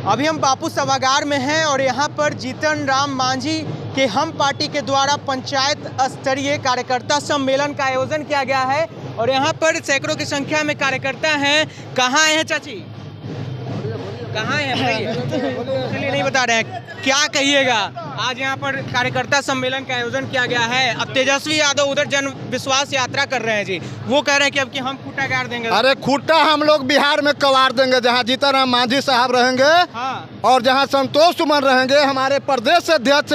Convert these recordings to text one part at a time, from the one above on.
अभी हम बापू सभागार में हैं और यहाँ पर जीतन राम मांझी के हम पार्टी के द्वारा पंचायत स्तरीय कार्यकर्ता सम्मेलन का आयोजन किया गया है और यहाँ पर सैकड़ों की संख्या में कार्यकर्ता हैं। कहाँ आए हैं चाची, कहाँ हैं चलिए नहीं बता रहे हैं, क्या कहिएगा। आज यहाँ पर कार्यकर्ता सम्मेलन का आयोजन किया गया है। अब तेजस्वी यादव उधर जन विश्वास यात्रा कर रहे हैं जी, वो कह रहे हैं कि अब कि हम खूंटा गाड़ देंगे। अरे खूंटा हम लोग बिहार में कवार देंगे, जहाँ जीतन राम मांझी साहब रहेंगे। हाँ। और जहाँ संतोष सुमन रहेंगे, हमारे प्रदेश अध्यक्ष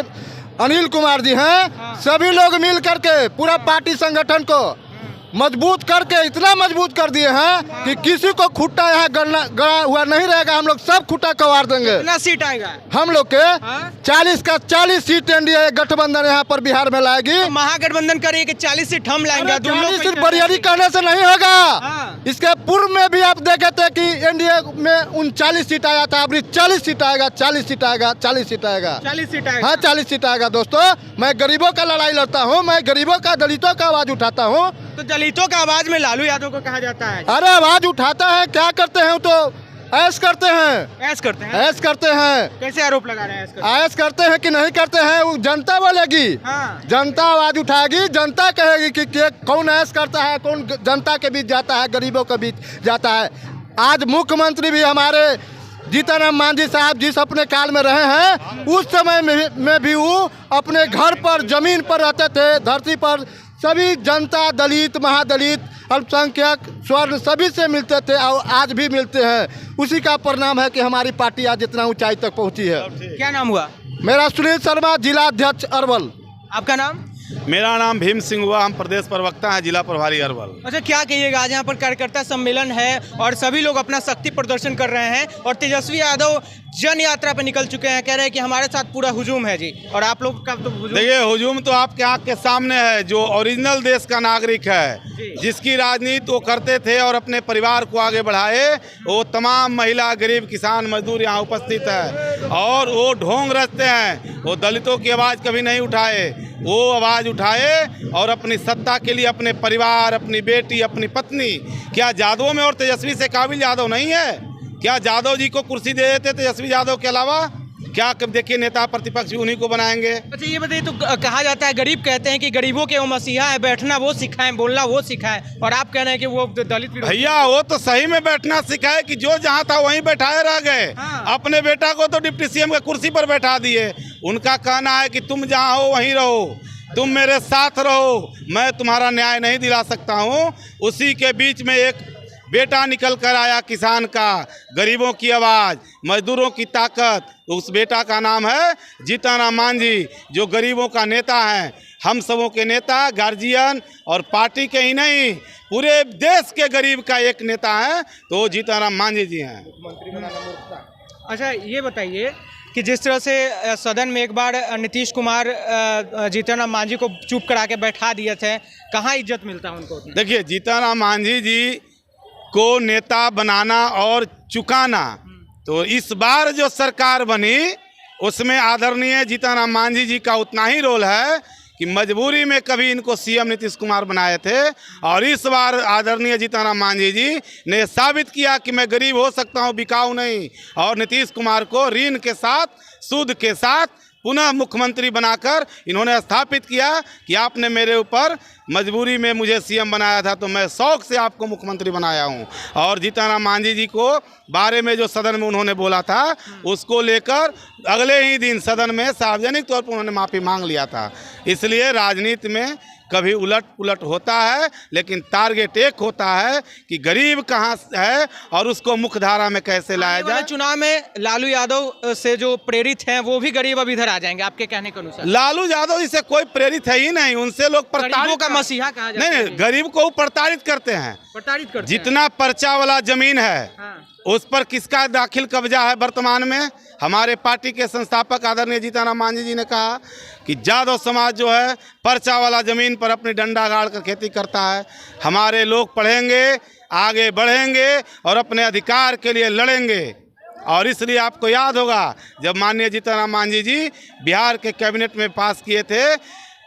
अनिल कुमार जी हैं। हाँ। सभी लोग मिल करके पूरा पार्टी संगठन को मजबूत करके इतना मजबूत कर दिए हैं कि किसी को खूंटा यहाँ गड़ा हुआ नहीं रहेगा। हम लोग सब खूंटा कवार देंगे। कितना सीट आएगा हम लोग के 40 का 40 सीट एनडीए गठबंधन यहाँ पर बिहार में लाएगी। तो महागठबंधन करिए कि 40 सीट हम लाएंगे। 40 सीट बरियारी करने से नहीं होगा। हाँ। इसके पूर्व में भी आप देखे थे कि एनडीए में 39 सीट आया था, अभी 40 सीट आएगा, 40 सीट आएगा, 40 सीट आएगा, 40 सीट आएगा। हाँ 40 सीट आएगा। दोस्तों, मैं गरीबों का लड़ाई लड़ता हूँ, मैं गरीबों का, दलितों का आवाज उठाता हूँ। तो दलितों का आवाज में लालू यादव को कहा जाता है। अरे आवाज उठाता है, क्या करते हैं तो ऐश करते हैं, ऐश करते हैं। ऐश करते हैं। कैसे आरोप लगा रहे हैं ऐश करते ऐश करते हैं कि नहीं करते हैं, वो जनता बोलेगी। हाँ। जनता आवाज उठाएगी, जनता कहेगी कि कौन ऐश करता है, कौन जनता के बीच जाता है, गरीबों के बीच जाता है। आज मुख्यमंत्री भी हमारे जीतन राम मांझी साहब जिस अपने काल में रहे हैं, उस समय में भी वो अपने घर पर, जमीन पर रहते थे। धरती पर सभी जनता, दलित, महादलित, अल्पसंख्यक, स्वर्ण सभी से मिलते थे और आज भी मिलते हैं। उसी का परिणाम है कि हमारी पार्टी आज इतना ऊंचाई तक पहुंची है। क्या नाम हुआ? मेरा सुनील शर्मा, जिला अध्यक्ष अरवल। आपका नाम? मेरा नाम भीम सिंह हुआ, हम प्रदेश प्रवक्ता हैं, जिला प्रभारी अरवल। अच्छा, क्या कहिएगा, आज यहाँ पर कार्यकर्ता सम्मेलन है और सभी लोग अपना शक्ति प्रदर्शन कर रहे हैं और तेजस्वी यादव जन यात्रा पे निकल चुके हैं, कह रहे हैं कि हमारे साथ पूरा हुजूम है जी। और आप लोग का तो हुजूम, देखिए हुजूम तो आपके आँख के सामने है। जो ओरिजिनल देश का नागरिक है, जिसकी राजनीति वो करते थे और अपने परिवार को आगे बढ़ाए, वो तमाम महिला, गरीब, किसान, मजदूर यहाँ उपस्थित है। और वो ढोंग रचते हैं, वो दलितों की आवाज़ कभी नहीं उठाए, वो आवाज़ उठाए और अपनी सत्ता के लिए अपने परिवार, अपनी बेटी, अपनी पत्नी। क्या यादवों में और तेजस्वी से काबिल यादव नहीं है? क्या यादव जी को कुर्सी दे देते तेजस्वी यादव के अलावा? क्या कब देखिए नेता प्रतिपक्ष भी उन्हीं को बनाएंगे। अच्छा ये बताइए, तो कहा जाता है, गरीब कहते हैं कि गरीबों के वो मसीहा है, बैठना वो सिखाएं, बोलना वो सिखाएं, और आप कह रहे हैं कि वो दलित भैया वो तो सही में बैठना सिखाए कि जो जहाँ था वहीं बैठाए रह गए। हाँ। अपने बेटा को तो डिप्टी सीएम की कुर्सी पर बैठा दिए। उनका कहना है कि तुम जहाँ हो वहीं रहो, तुम मेरे साथ रहो, मैं तुम्हारा न्याय नहीं दिला सकता हूँ। उसी के बीच में एक बेटा निकल कर आया, किसान का, गरीबों की आवाज़, मजदूरों की ताकत। उस बेटा का नाम है जीतन राम मांझी, जो गरीबों का नेता है, हम सबों के नेता, गार्जियन और पार्टी के ही नहीं, पूरे देश के गरीब का एक नेता है, तो जीतन राम मांझी जी हैं। अच्छा ये बताइए कि जिस तरह से सदन में एक बार नीतीश कुमार जीतन राम मांझी को चुप करा के बैठा दिए थे, कहाँ इज्जत मिलता है उनको? देखिए जीतन राम मांझी जी को नेता बनाना और चुकाना, तो इस बार जो सरकार बनी उसमें आदरणीय जीतन राम मांझी जी का उतना ही रोल है कि मजबूरी में कभी इनको सीएम नीतीश कुमार बनाए थे, और इस बार आदरणीय जीतन राम मांझी जी ने साबित किया कि मैं गरीब हो सकता हूं, बिकाऊ नहीं, और नीतीश कुमार को ऋण के साथ, सूद के साथ पुनः मुख्यमंत्री बनाकर इन्होंने स्थापित किया कि आपने मेरे ऊपर मजबूरी में मुझे सीएम बनाया था, तो मैं शौक से आपको मुख्यमंत्री बनाया हूं। और जीतन राम मांझी जी को बारे में जो सदन में उन्होंने बोला था, उसको लेकर अगले ही दिन सदन में सार्वजनिक तौर पर उन्होंने माफ़ी मांग लिया था। इसलिए राजनीति में कभी उलट पुलट होता है, लेकिन टारगेट एक होता है कि गरीब कहाँ है और उसको मुख्यधारा में कैसे लाया जाए। चुनाव में लालू यादव से जो प्रेरित हैं वो भी गरीब अब इधर आ जाएंगे आपके कहने के अनुसार? लालू यादव जी से कोई प्रेरित है ही नहीं, उनसे लोग गरीबों का मसीहा कहा जाता है। नहीं, गरीब को प्रताड़ित करते हैं। प्रताड़ित करते हैं। जितना पर्चा वाला जमीन है, हाँ। उस पर किसका दाखिल कब्जा है वर्तमान में? हमारे पार्टी के संस्थापक आदरणीय जीतन राम मांझी जी ने कहा कि यादव समाज जो है पर्चा वाला जमीन पर अपनी डंडा गाड़ कर खेती करता है। हमारे लोग पढ़ेंगे, आगे बढ़ेंगे और अपने अधिकार के लिए लड़ेंगे। और इसलिए आपको याद होगा जब माननीय जीतन राम मांझी जी बिहार के कैबिनेट में पास किए थे,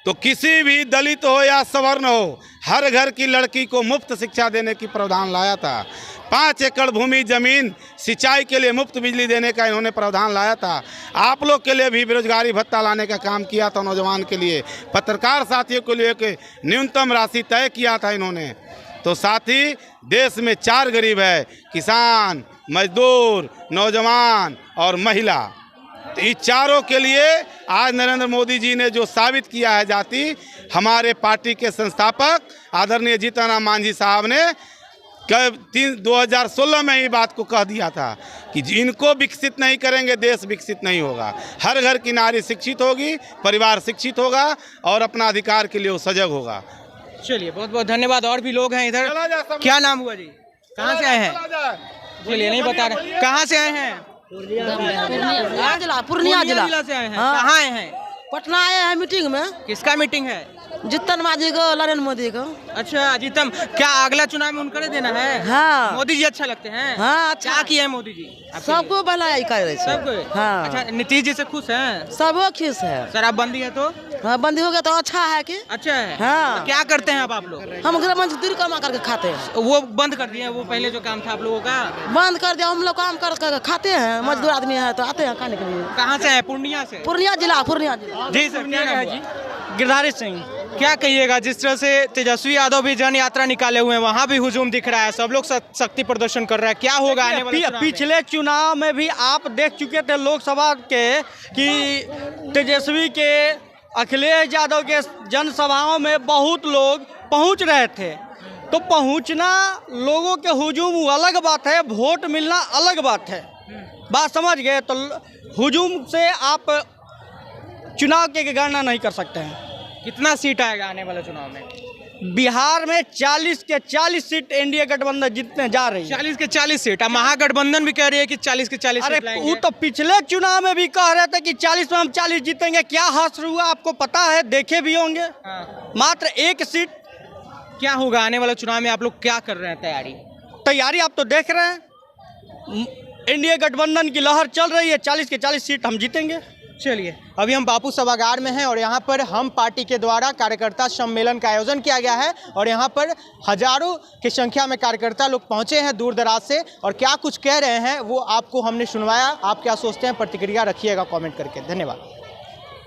तो किसी भी दलित हो या सवर्ण हो, हर घर की लड़की को मुफ्त शिक्षा देने की प्रावधान लाया था। 5 एकड़ भूमि जमीन सिंचाई के लिए मुफ्त बिजली देने का इन्होंने प्रावधान लाया था। आप लोग के लिए भी बेरोजगारी भत्ता लाने का काम किया था नौजवान के लिए। पत्रकार साथियों के लिए एक न्यूनतम राशि तय किया था इन्होंने। तो साथ ही देश में 4 गरीब है, किसान, मजदूर, नौजवान और महिला। तो इस चारों के लिए आज नरेंद्र मोदी जी ने जो साबित किया है जाति, हमारे पार्टी के संस्थापक आदरणीय जीतन राम मांझी साहब ने 2016 में ही बात को कह दिया था कि इनको विकसित नहीं करेंगे देश विकसित नहीं होगा। हर घर की नारी शिक्षित होगी, परिवार शिक्षित होगा और अपना अधिकार के लिए वो सजग होगा। चलिए बहुत बहुत धन्यवाद। और भी लोग हैं इधर। क्या नाम हुआ जी? कहाँ से आए हैं? चलिए नहीं बता रहे। कहाँ से आए हैं? पूर्णिया जिला से आए हैं। हाँ। कहाँ आए हैं? पटना आए हैं मीटिंग में। किसका मीटिंग है? जीतन मांझी को, नरेंद्र मोदी को। अच्छा जीतम, क्या अगला चुनाव में उनका देना है? हाँ। मोदी जी अच्छा लगते हैं? हाँ अच्छा। क्या किया है मोदी जी? सबको भलाई कर रहे हैं। सबको? हाँ। अच्छा नीतीश जी से खुश हैं? सब खुश है। शराबबंदी है तो? हाँ बंदी हो गया तो अच्छा है कि? अच्छा है। हाँ। तो क्या करते हैं अब आप लोग? हम गृह मंत्री कमा करके खाते हैं। वो बंद कर दिए, वो पहले जो काम था आप लोगों का बंद कर दिया। हम लोग काम कर खाते हैं। मजदूर आदमी है तो आते हैं खाने के लिए। कहाँ से है? पूर्णिया से? पूर्णिया जिला। पूर्णिया जिला। जी सर, क्या नाम हुआ? गिरधारी सिंह। क्या कहिएगा, जिस तरह से तेजस्वी यादव भी जन यात्रा निकाले हुए हैं, वहाँ भी हुजूम दिख रहा है, सब लोग शक्ति प्रदर्शन कर रहे हैं, क्या होगा आने वाले चुनाव में? पिछले चुनाव में भी आप देख चुके थे लोकसभा के कि तेजस्वी के, अखिलेश यादव के जनसभाओं में बहुत लोग पहुंच रहे थे। तो पहुंचना, लोगों के हुजूम वो अलग बात है, वोट मिलना अलग बात है। बात समझ गए? तो हुजूम से आप चुनाव की गणना नहीं कर सकते हैं। कितना सीट आएगा आने वाले चुनाव में? बिहार में 40 के 40 सीट एनडीए गठबंधन जीतने जा रही है। 40 के 40 सीट। अब महागठबंधन भी कह रही है कि 40 के 40 अरे सीट लाएंगे। वो तो पिछले चुनाव में भी कह रहे थे कि 40 में हम 40 जीतेंगे। क्या हासिल हुआ आपको पता है? देखे भी होंगे। हाँ। मात्र 1 सीट। क्या होगा आने वाले चुनाव में? आप लोग क्या कर रहे हैं तैयारी आप तो देख रहे हैं। एनडीए गठबंधन की लहर चल रही है। 40 के 40 सीट हम जीतेंगे। चलिए अभी हम बापू सभागार में हैं और यहाँ पर हम पार्टी के द्वारा कार्यकर्ता सम्मेलन का आयोजन किया गया है और यहाँ पर हजारों की संख्या में कार्यकर्ता लोग पहुँचे हैं दूर दराज से और क्या कुछ कह रहे हैं वो आपको हमने सुनवाया। आप क्या सोचते हैं? प्रतिक्रिया रखिएगा कमेंट करके। धन्यवाद।